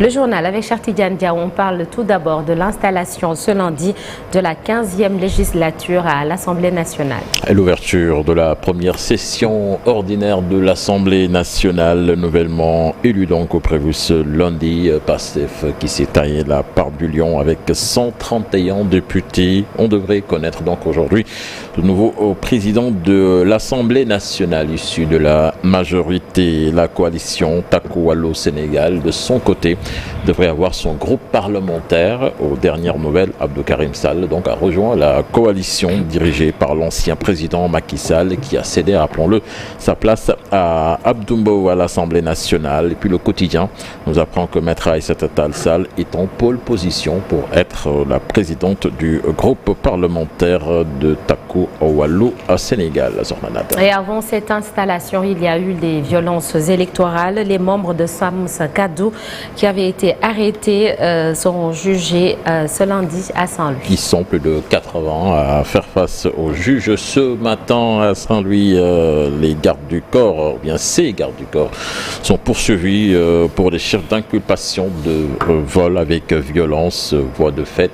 Le journal avec Chartidiane Dia, on parle tout d'abord de l'installation ce lundi de la 15e législature à l'Assemblée nationale. L'ouverture de la première session ordinaire de l'Assemblée nationale, nouvellement élue donc au prévu ce lundi. PASTEF qui s'est taillé la part du lion avec 131 députés. On devrait connaître donc aujourd'hui le nouveau président de l'Assemblée nationale issu de la majorité. La coalition Taku Wallo Sénégal, de son côté, devrait avoir son groupe parlementaire. Aux dernières nouvelles, Abdou Karim Sall donc a rejoint la coalition dirigée par l'ancien président Macky Sall qui a cédé, rappelons-le, sa place à Abdou Mbow à l'Assemblée nationale. Et puis le quotidien nous apprend que Maître Aïssata Tall Sall est en pole position pour être la présidente du groupe parlementaire de Taku Wallo à Sénégal. Et avant cette installation, il y a eu des violences électorales. Les membres de Sams Kadou qui avaient été arrêtés seront jugés ce lundi à Saint-Louis. Ils sont plus de 80 à faire face aux juges ce matin à Saint-Louis. Les gardes du corps, ou bien ces gardes du corps, sont poursuivis pour des chefs d'inculpation de vol avec violence, voie de fait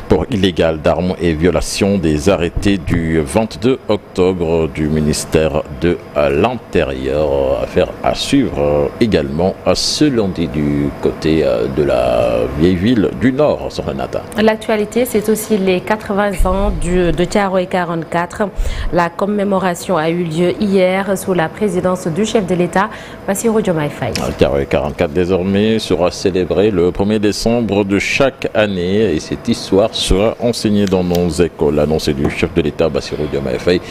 pour illégal d'armes et violation des arrêtés du 22 octobre du ministère de l'Intérieur. Affaire à suivre également ce lundi du côté de la vieille ville du Nord, Sornata. L'actualité, c'est aussi les 80 ans de Thiaroye 44. La commémoration a eu lieu hier sous la présidence du chef de l'État, Bassirou Diomaye Faye. Thiaroye 44 désormais sera célébré le 1er décembre de chaque année et cette histoire sera enseignée dans nos écoles. Annoncé du chef de l'État, Bassirou Diomaye Faye,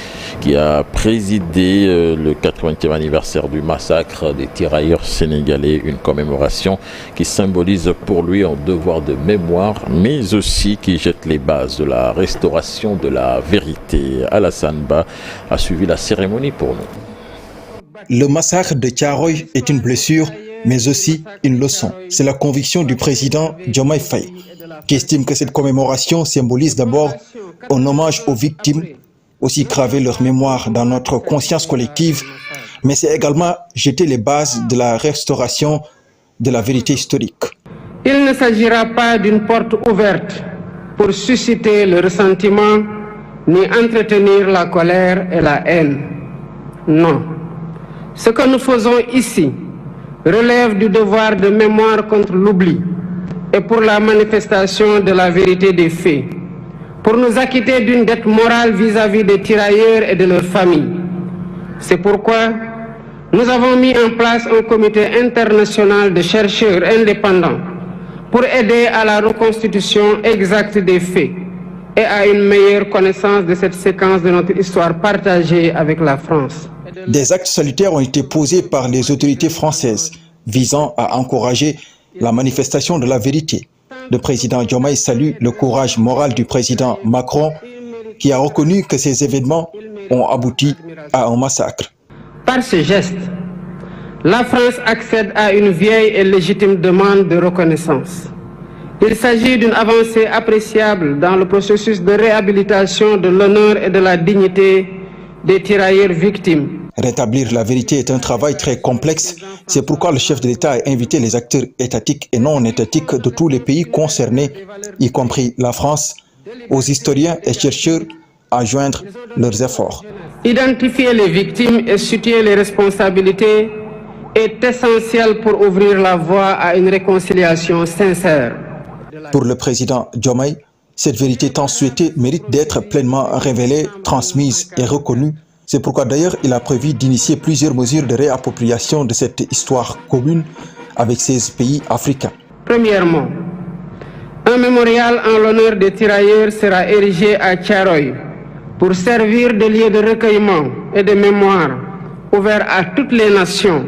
qui a présidé le 80e anniversaire du massacre des tirailleurs sénégalais, une commémoration qui symbolise pour lui un devoir de mémoire, mais aussi qui jette les bases de la restauration de la vérité. Alassane Ba a suivi la cérémonie pour nous. Le massacre de Thiaroye est une blessure, mais aussi une leçon. C'est la conviction du président Diomaye Faye, qui estime que cette commémoration symbolise d'abord un hommage aux victimes, aussi graver leur mémoire dans notre conscience collective, mais c'est également jeter les bases de la restauration de la vérité historique. Il ne s'agira pas d'une porte ouverte pour susciter le ressentiment ni entretenir la colère et la haine. Non. Ce que nous faisons ici relève du devoir de mémoire contre l'oubli et pour la manifestation de la vérité des faits, pour nous acquitter d'une dette morale vis-à-vis des tirailleurs et de leurs familles. C'est pourquoi nous avons mis en place un comité international de chercheurs indépendants pour aider à la reconstitution exacte des faits et à une meilleure connaissance de cette séquence de notre histoire partagée avec la France. Des actes salutaires ont été posés par les autorités françaises visant à encourager la manifestation de la vérité. Le président Diomaye salue le courage moral du président Macron qui a reconnu que ces événements ont abouti à un massacre. Par ce geste, la France accède à une vieille et légitime demande de reconnaissance. Il s'agit d'une avancée appréciable dans le processus de réhabilitation de l'honneur et de la dignité des tirailleurs victimes. Rétablir la vérité est un travail très complexe. C'est pourquoi le chef de l'État a invité les acteurs étatiques et non étatiques de tous les pays concernés, y compris la France, aux historiens et chercheurs à joindre leurs efforts. Identifier les victimes et situer les responsabilités est essentiel pour ouvrir la voie à une réconciliation sincère. Pour le président Diomaye, cette vérité tant souhaitée mérite d'être pleinement révélée, transmise et reconnue. C'est pourquoi d'ailleurs il a prévu d'initier plusieurs mesures de réappropriation de cette histoire commune avec 16 pays africains. Premièrement, un mémorial en l'honneur des tirailleurs sera érigé à Thiaroye pour servir de lieu de recueillement et de mémoire ouvert à toutes les nations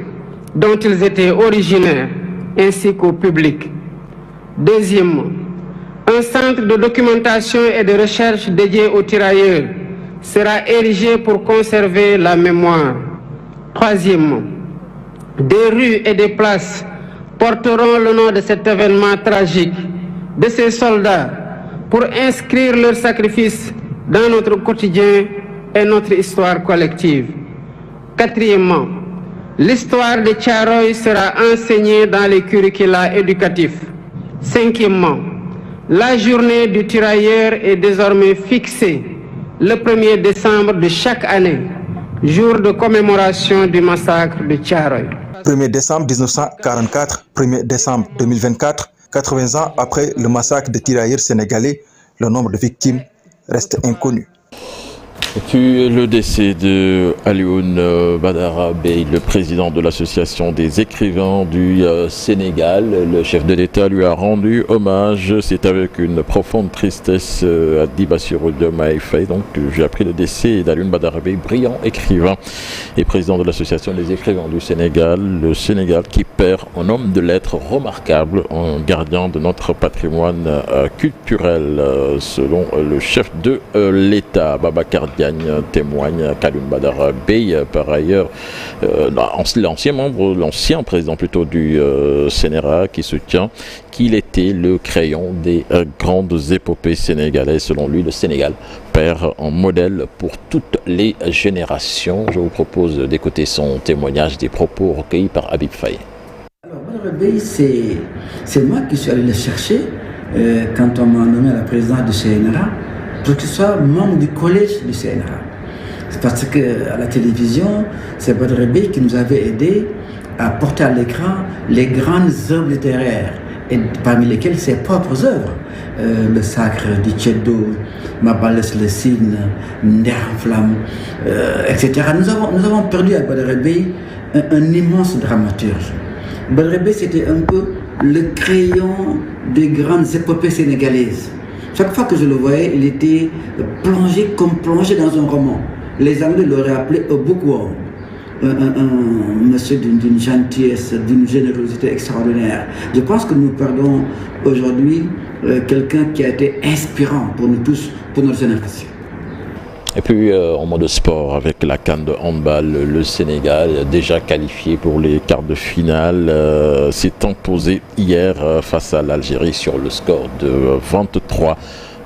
dont ils étaient originaires ainsi qu'au public. Deuxièmement, un centre de documentation et de recherche dédié aux tirailleurs sera érigé pour conserver la mémoire. Troisièmement, des rues et des places porteront le nom de cet événement tragique, de ces soldats, pour inscrire leur sacrifice dans notre quotidien et notre histoire collective. Quatrièmement, L'histoire de Thiaroye sera enseignée dans les curricula éducatifs. Cinquièmement, la journée du tirailleur est désormais fixée le 1er décembre de chaque année, jour de commémoration du massacre de Thiaroye. 1er décembre 1944, 1er décembre 2024, 80 ans après le massacre des tirailleurs sénégalais, le nombre de victimes reste inconnu. Et puis le décès de Alioune Badara Bey, le président de l'association des écrivains du Sénégal. Le chef de l'État lui a rendu hommage. C'est avec une profonde tristesse, a dit Bassirou Diomaye Faye. Donc j'ai appris le décès d'Alioune Badara Bey, brillant écrivain et président de l'association des écrivains du Sénégal. Le Sénégal qui perd un homme de lettres remarquable, un gardien de notre patrimoine culturel, selon le chef de l'État, Babacar Diagne, témoigne qu'Alioune Badara Bey, par ailleurs, l'ancien président plutôt du CNRA, qui soutient qu'il était le crayon des grandes épopées sénégalaises. Selon lui, le Sénégal perd un modèle pour toutes les générations. Je vous propose d'écouter son témoignage, des propos recueillis par Habib Faye. Alors, Badara Bey, c'est moi qui suis allé le chercher quand on m'a nommé à la présidence du CNRA, pour qu'il soit membre du collège du CNRA. C'est parce qu'à la télévision, c'est Badara Bey qui nous avait aidé à porter à l'écran les grandes œuvres littéraires, et parmi lesquelles ses propres œuvres. Le Sacre du Tchédo, Mabales le Cygne, Nder en flamme, etc. Nous avons perdu à Badara Bey un immense dramaturge. Badara Bey, c'était un peu le crayon des grandes épopées sénégalaises. Chaque fois que je le voyais, il était plongé dans un roman. Les Anglais l'auraient appelé a bookworm. Un monsieur d'une gentillesse, d'une générosité extraordinaire. Je pense que nous perdons aujourd'hui quelqu'un qui a été inspirant pour nous tous, pour notre génération. Et puis en mode sport, avec la CAN de handball, le Sénégal, déjà qualifié pour les quarts de finale, s'est imposé hier face à l'Algérie sur le score de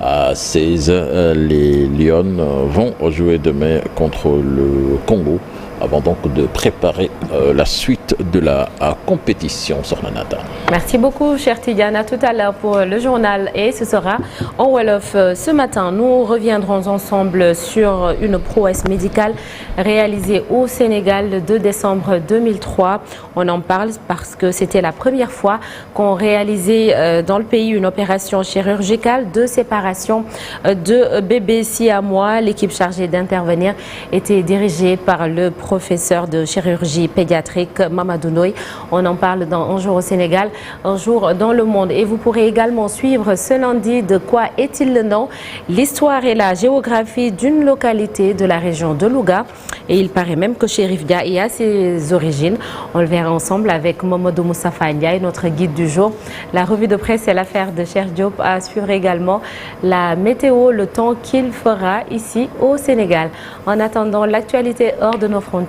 23-16. Les Lions vont jouer demain contre le Congo, avant donc de préparer la suite de la compétition sur la Nata. Merci beaucoup, cher Tidiane. À tout à l'heure pour le journal, et ce sera en Wolof. Ce matin, nous reviendrons ensemble sur une prouesse médicale réalisée au Sénégal le 2 décembre 2003. On en parle parce que c'était la première fois qu'on réalisait dans le pays une opération chirurgicale de séparation de bébés siamois. L'équipe chargée d'intervenir était dirigée par le professeur de chirurgie pédiatrique Mamadou Ndoye. On en parle dans Un jour au Sénégal, Un jour dans le monde. Et vous pourrez également suivre ce lundi De quoi est-il le nom? L'histoire et la géographie d'une localité de la région de Louga. Et il paraît même que Chérif Dia y a ses origines. On le verra ensemble avec Momodou Moustapha Ndiaye, notre guide du jour. La revue de presse et l'affaire de Cheikh Diop à suivre également la météo, le temps qu'il fera ici au Sénégal. En attendant, l'actualité hors de nos frontières.